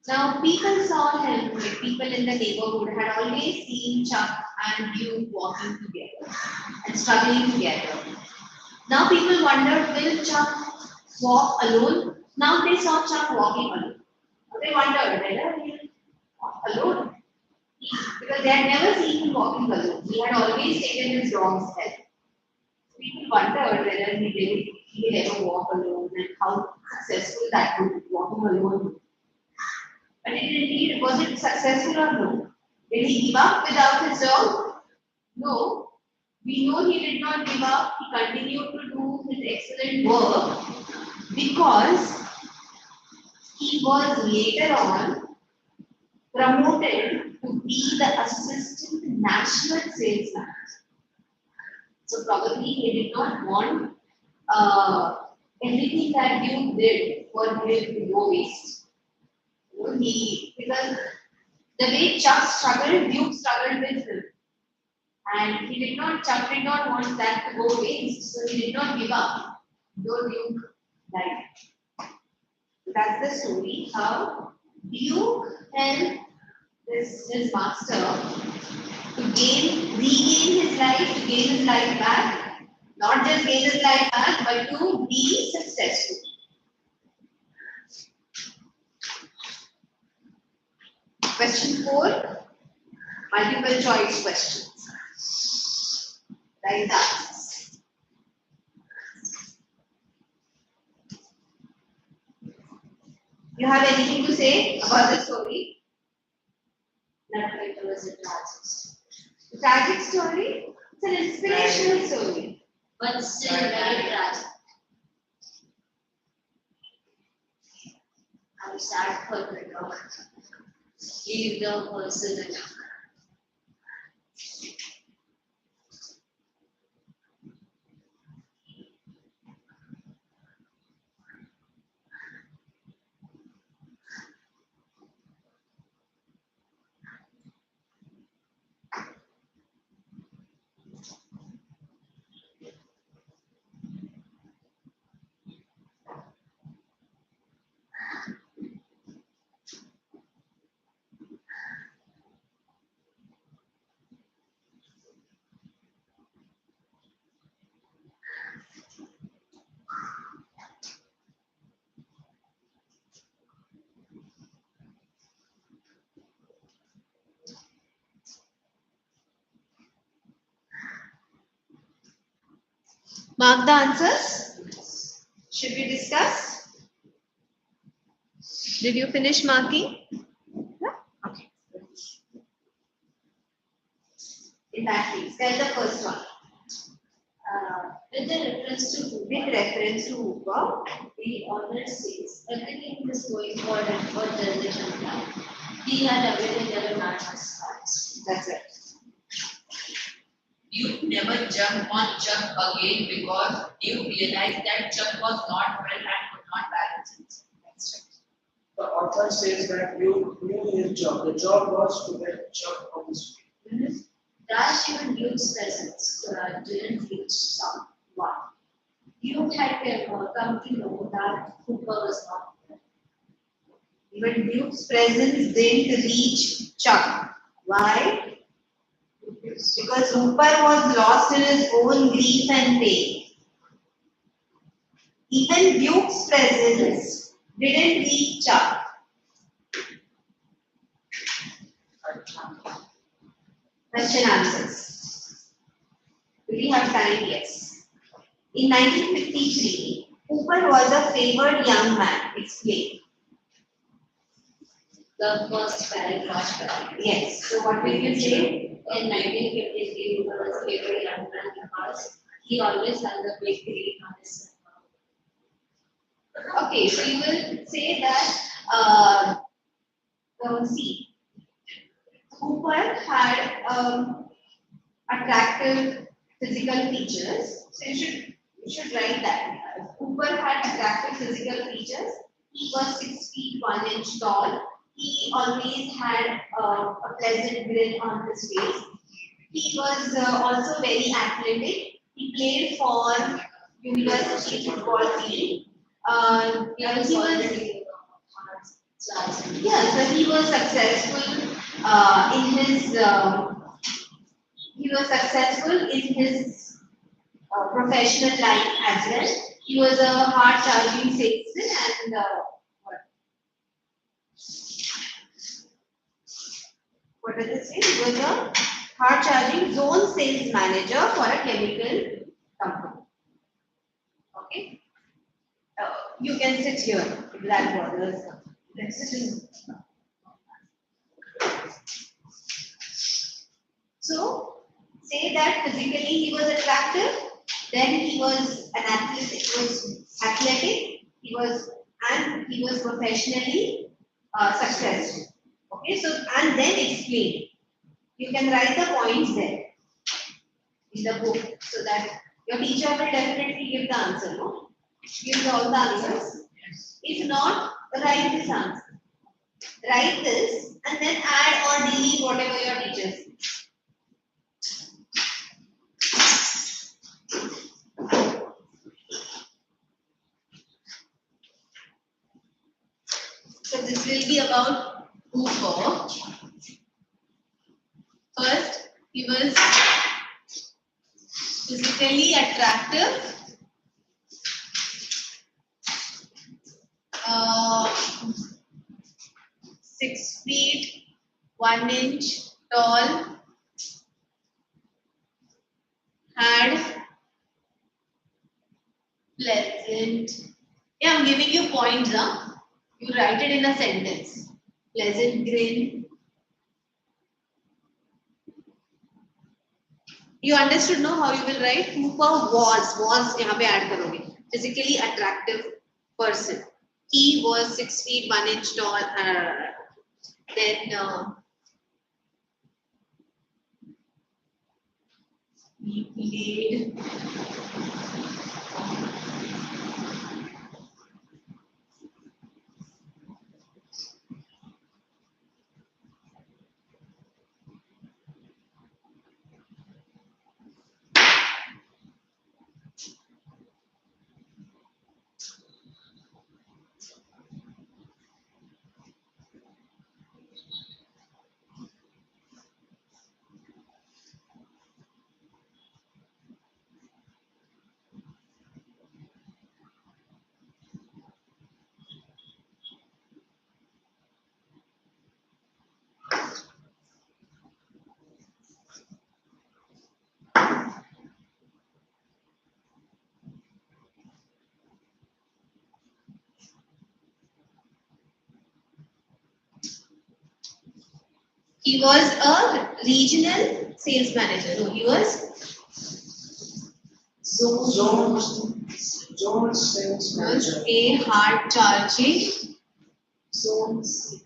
Now, people saw him, like people in the neighborhood had always seen Chuck and Duke walking together and struggling together. Now, people wondered, will Chuck walk alone? Now, they saw Chuck walking alone. They wondered whether he will walk alone. Because they had never seen him walking alone. He had always taken his dog's help. People wondered whether he will ever walk alone and how successful that would be, walking alone. But indeed, was it successful or no? Did he give up without his dog? No. We know he did not give up. He continued to do his excellent work because he was later on promoted to be the assistant national sales manager. So probably he did not want everything that Duke did for him to go waste. Because the way Chuck struggled, Duke struggled with him. And Chuck did not want that to go waste, so he did not give up. Though Duke died. That's the story how Duke helped his master to regain his life, to gain his life back. Not just gain his life back, but to be successful. Question 4, multiple choice questions. Write the answers. You have anything to say about the story? That it was a tragic. A tragic story? It's an inspirational story. But still very tragic. I'm sad for the dog. Leave the person alone. Mark the answers. Should we discuss? Did you finish marking? Yeah? Okay. In that case, tell the first one. With reference to Hooper, the author says everything is going forward for generation plan. He had everything that a man has thoughts. That's it. You never jump on Chuck again because you realized that Chuck was not well and could not balance it. That's right. The author says that you knew his job. The job was to get Chuck on his feet. Dash even Duke's presence didn't reach someone. Duke had come to know that Hooper was not there. Even Duke's presence didn't reach Chuck. Why? Because Hooper was lost in his own grief and pain. Even Duke's presence didn't reach Chuck. Question answers. Do we have time? Yes. In 1953, Hooper was a favored young man. Explain. The first paragraph. Yes. So what will you say? In 1953, Hooper was a favorite young man because he always had the big green on his Okay, so you will say that see, Hooper had attractive physical features. So you should write that. Hooper had attractive physical features. He was 6 feet 1 inch tall. He always had a pleasant grin on his face. He was also very athletic. He played for university football team. He was so he was successful in his professional life as well. He was a hard-charging salesman and what does it say? He was a hard-charging zone sales manager for a chemical company. Okay. You can sit here if that bothers you. Let's sit. So, say that physically he was attractive, then he was an athletic, he was professionally successful. Okay, so and then explain. You can write the points there in the book so that your teacher will definitely give the answer, no? Give all the answers. Yes. If not, write this answer. Write this and then add or delete whatever your teacher says. So this will be about Hooper. First, he was physically attractive. 6 feet 1 inch tall, had pleasant. Yeah, I'm giving you points, huh? You write it in a sentence. Pleasant grin. You understood, no? How you will write? Hooper was यहाँ पे add करोगे. Physically attractive person. He was 6 feet 1 inch tall. Then he played he was a regional sales manager. No, he was Zone sales manager. a hard charging zone sales.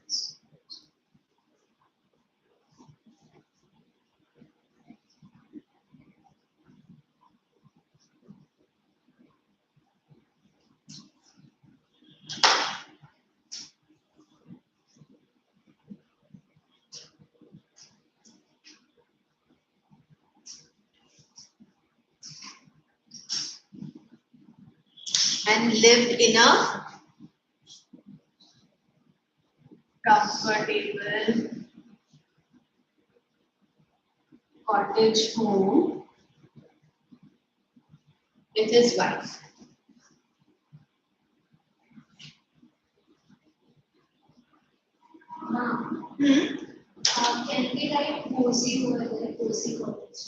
And lived in a comfortable cottage home with his wife. Can we write cozy over there, cozy college?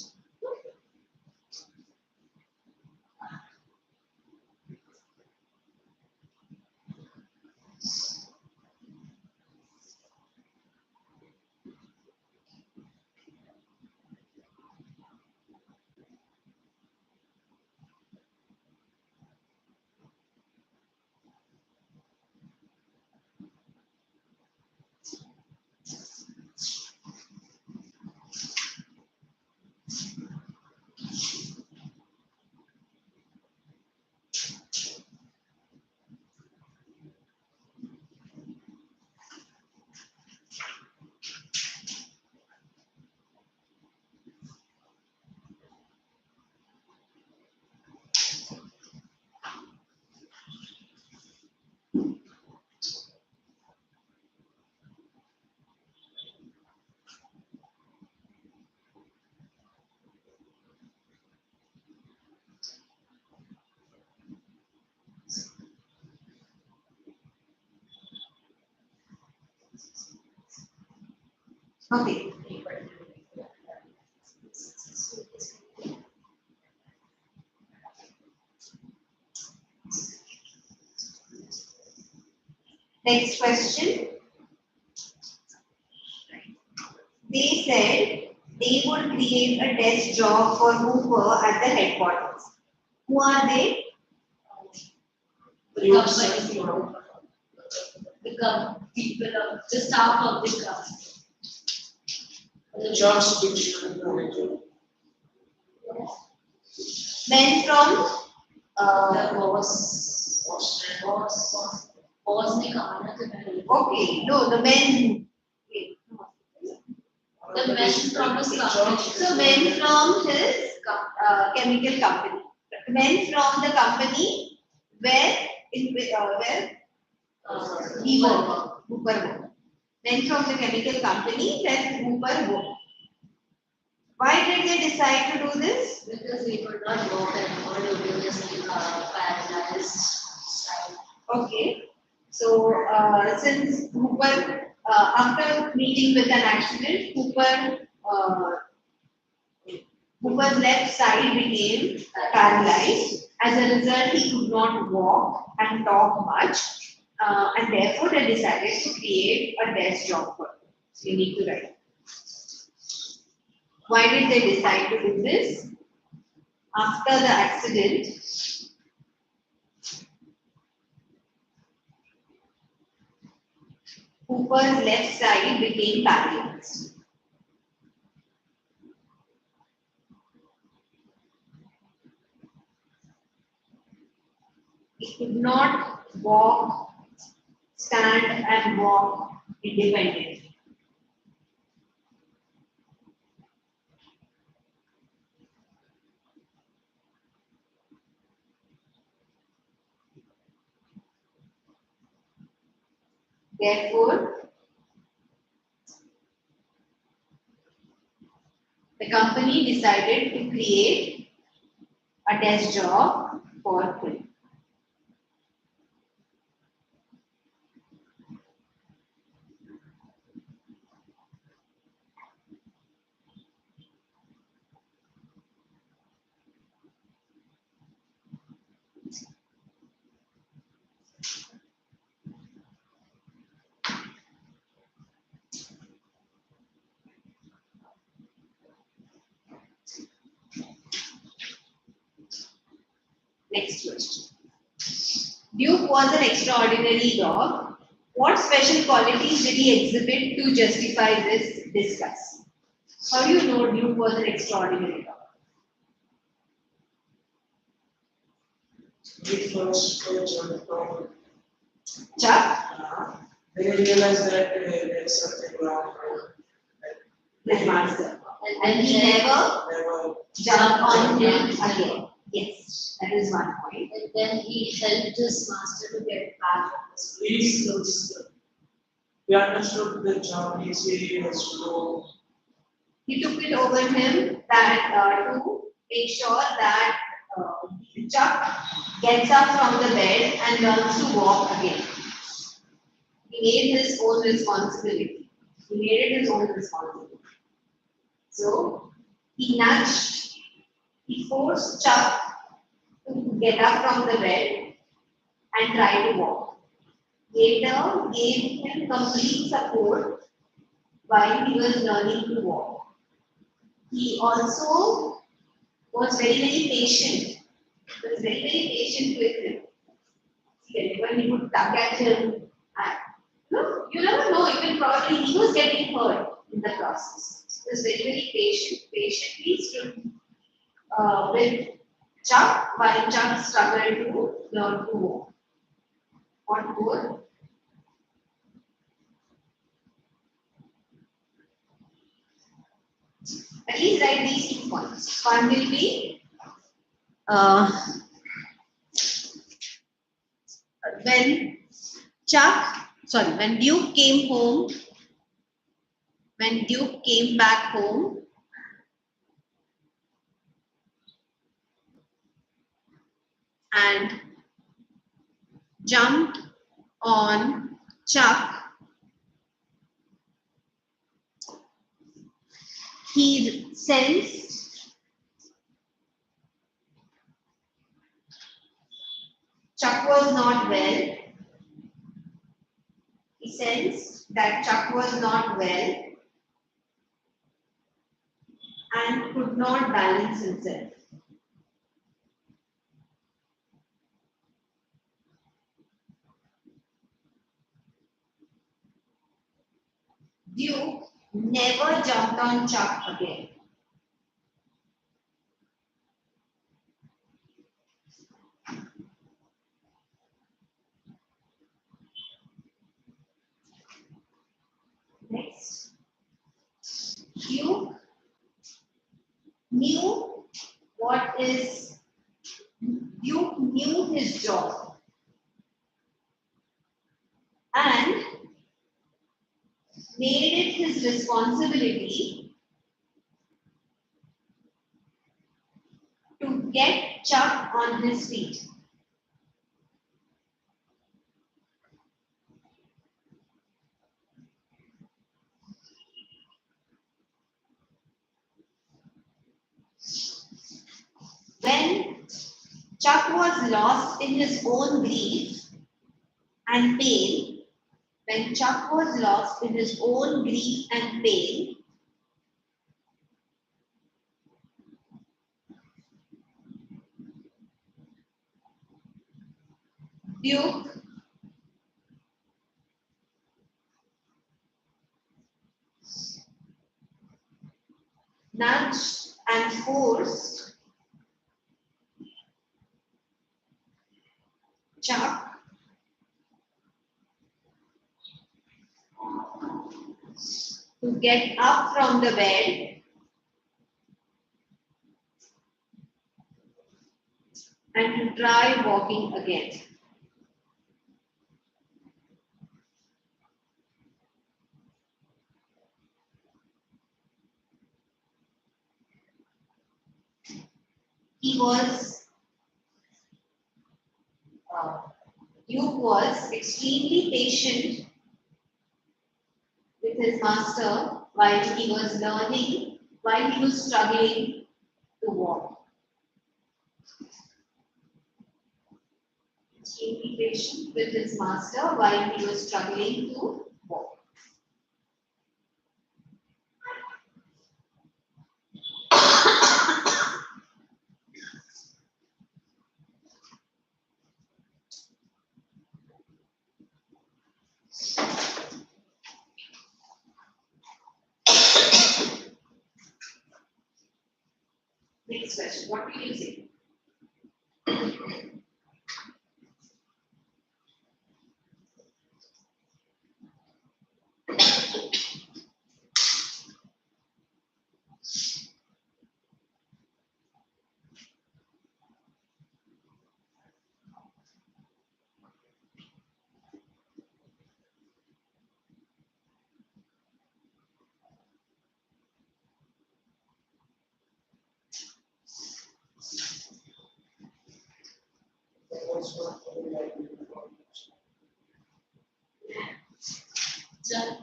Okay. Next question. They said they would create a desk job for Hooper at the headquarters. Who are they? You people of the staff of the company. Jurisdiction manager. Men from The boss ने कहा ना तो मैं okay, no, the men. the men from his company. So men from his chemical company. Men from the company where he worked. Hooper worked. Men from the chemical company where Hooper worked. Why did they decide to do this? Because he could not work anymore due to his paralyzed side. Okay. So since Hooper, after meeting with an accident, Hooper's left side became paralyzed. As a result, he could not walk and talk much, and therefore they decided to create a desk job for him. So you need to write. Why did they decide to do this? After the accident, Hooper's left side became paralyzed. He could not walk, stand and walk independently. Therefore, the company decided to create a desk job for him. Next question. Duke was an extraordinary dog. What special qualities did he exhibit to justify this? Discuss. How do you know Duke was an extraordinary dog? We first coach on the problem. Chuck, They realized that there's something wrong. his master. And he then- never jumped on him again. Yes, that is one point. And then he helped his master to get back on his feet. Please, we understood the job easy was slow. He took it over him that to make sure that Chuck gets up from the bed and learns to walk again. He made his own responsibility. He made it his own responsibility. So he nudged, he forced Chuck to get up from the bed and try to walk. Later, gave him complete support while he was learning to walk. He also was very, very patient. He was very, very patient with him. See, when he would tug at him, no, you never know, even probably he was getting hurt in the process. He was very, very patient. Patiently stood with Chuck while Chuck struggled to learn to walk. What more? At least write these 2 points. One will be when Duke came home, when Duke came back home, and jumped on Chuck, he sensed Chuck was not well. He sensed that Chuck was not well and could not balance himself. Duke never jumped on Chuck again. Next. Duke knew Duke knew his job and made it his responsibility to get Chuck on his feet. When Chuck was lost in his own grief and pain, when Chuck was lost in his own grief and pain, Duke nudged and forced Chuck to get up from the bed and to try walking again. Duke was extremely patient with his master while he was learning, while he was struggling to walk. Extremely patient with his master while he was struggling to walk. Next question. What will you say? Chuck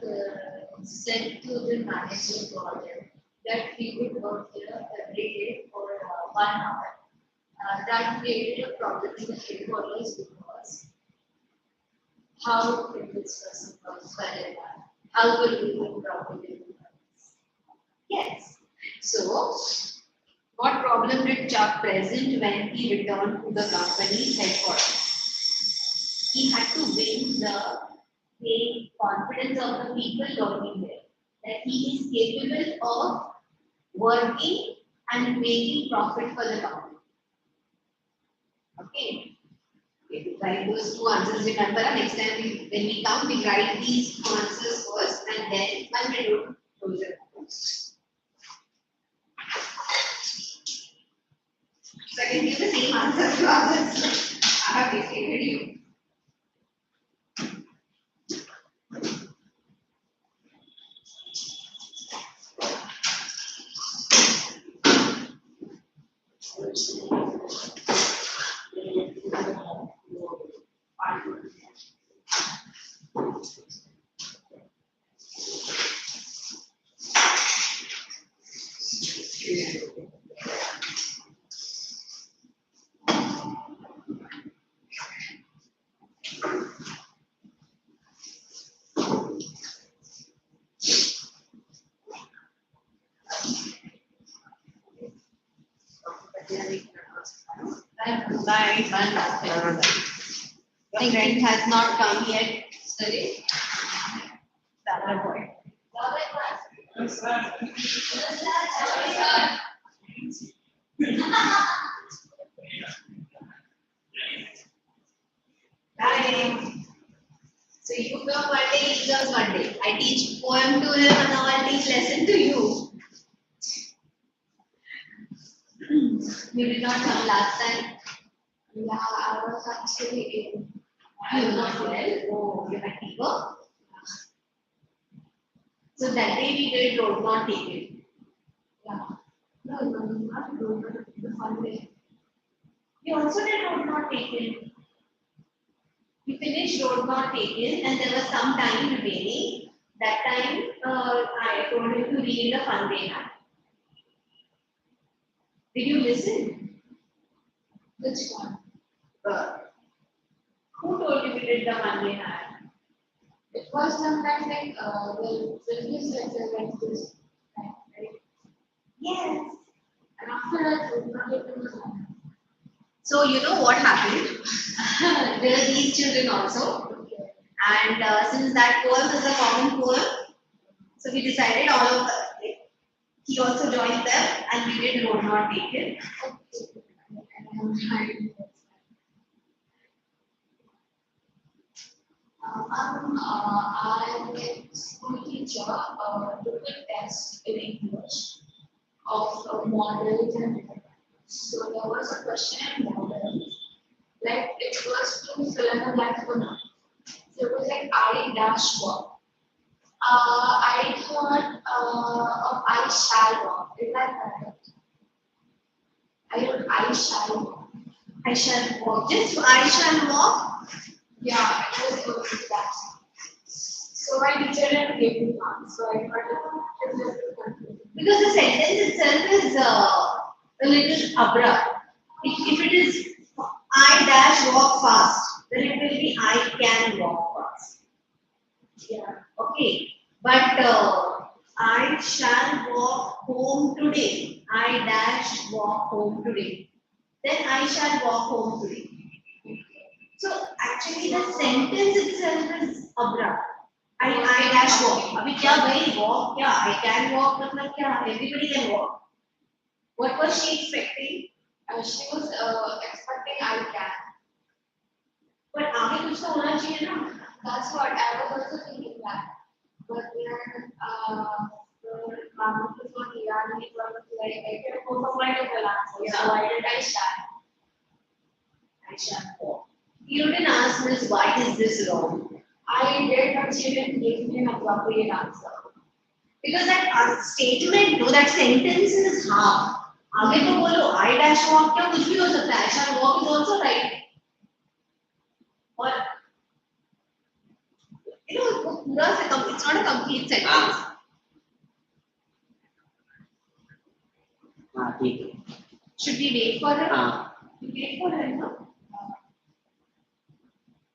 said to the manager Gordon that he would work here every day for 1 hour. That created a problem in the headquarters because how can this person work for how will we work properly? Yes. So, what problem did Chuck present when he returned to the company's headquarters? He had to win the confidence of the people working there, that he is capable of working and making profit for the company. Okay. We write those two answers. Remember, next time when we come, we write these answers first and then one we do closer. So I can give the same answer to others. I have dictated you. Bye. The friend has not come yet. Sorry. That boy. Bye. So you come one day, he comes one day. I teach poem to him and now I'll teach lesson to you. You did not come last time. Yeah, I was actually in. You were not well. Oh, you had fever. So that day we did road not taken. Yeah. No, not good. The fun day. We also did road not taken. We finished road not taken and there was some time remaining. That time I told him to read the fun day had. Did you listen? Which one? Uh, who told you we did the fun day had? It was sometimes like the business sector like this, right? Yes. And after that, it was not even the fun. So you know what happened? There are these children also. And since that poem is a common poem, so we decided all of us, he also joined them and we did road not taken. Okay. And I'm trying. I'm a school teacher, took a test in English of models and so there was a question in models, like it was to fill in the blank or not. So it was like I dash walk. I thought of I shall walk. Is that correct? I wrote I shall walk. I shall walk. Just I shall walk. Yeah, it was that. So my teacher didn't give me marks. So I thought it was just a confusing. Because the sentence itself is a little abrupt. If it is I dash walk fast, then it will be I can walk fast. Yeah. Okay. But I shall walk home today. I dash walk home today. Then I shall walk home today. So actually the sentence itself is abrupt. I dash walk. अभी क्या भाई walk क्या? I can walk मतलब क्या? Everybody can walk. What was she expecting? She was expecting I can. But आगे कुछ तो होना चाहिए ना? That's what I was also thinking that. But then, the mom was not here and it was like, I can go for my double answer. Yeah. So I did I shall. I shall walk. You didn't ask Miss, why is this wrong? I did, but she didn't give me an appropriate answer. Because that statement, no, that sentence is half. आगे तो बोलो I dash walk क्या कुछ भी हो सकता है. I shall walk is also right. और you know वो पूरा से it's not a complete sentence. हाँ ठीक है Should we wait for him? हाँ We wait for him, no?